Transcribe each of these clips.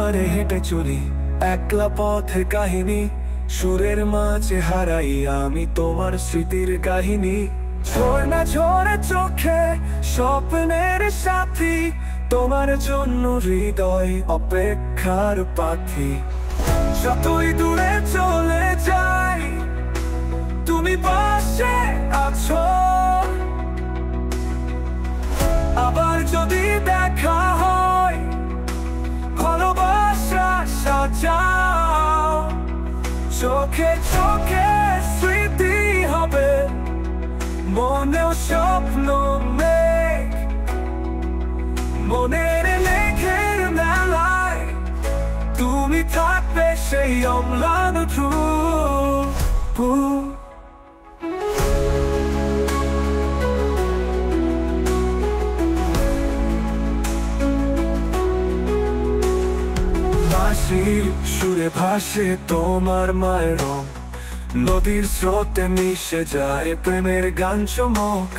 তোমারে হেঁটে চলি একলা পথের কাহিনী, সুরের মাঝে হারাই আমি তোমার স্মৃতির কাহিনী। ঝর্ণা ঝরে চোখে স্বপ্নের সাথী, তোমার জন্য হৃদয় অপেক্ষার পাখি। যতই দূরে চলে যাই তুমি পাশে আছো, আবার যদি দেখা হয় ভালোবাসা সাজাও। চোখে চোখে স্মৃতি হবে, মনেও স্বপ্ন মেঘ, মনের মেঘের মেলায় তুমি থাকবে সেই অম্লান ধ্রুব। সুরে ভাসে তোমার মায়ের রং, নদীর স্রোতে মিশে যায় প্রেমের গান চমক।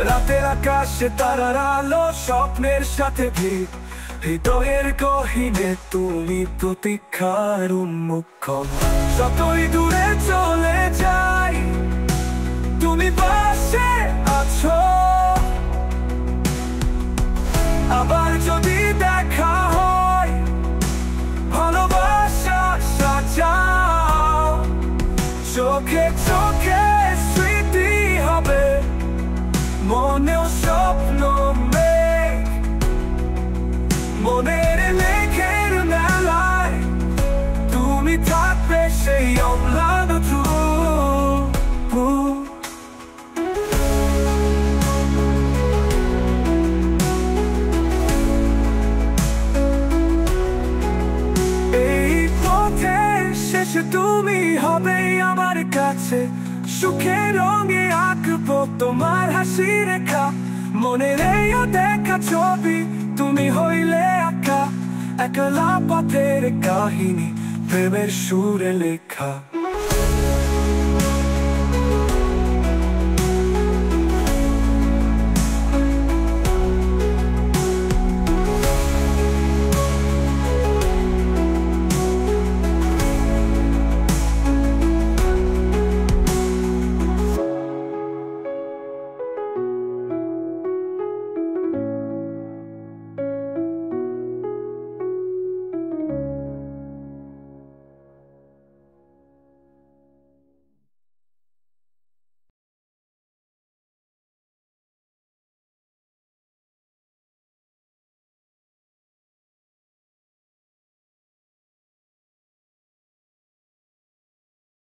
রাতের আকাশে তারার আলো স্বপ্নের সাথে ভিড়, হৃদয়ের গহীনে তুমি প্রতীক্ষার উন্মুখ। যতই দূরে চলে যাই তুমি পাশে আছো, আবার যদি দেখা হয় ভালোবাসা সাজাও। চোখে চোখে স্মৃতি হবে, মনেও স্বপ্ন মেঘ, মনের মেঘের মেলায় তুমি থাকবে সেই অম্লান ধ্রুব। তুমি হবে আমার কাছে, সুখের রঙে আঁকবো তোমার হাসি রেখা। মনের এই দেখা ছবি তুমি হইলে আঁকা, একলা পথের কাহিনী প্রেমের সুরে লেখা।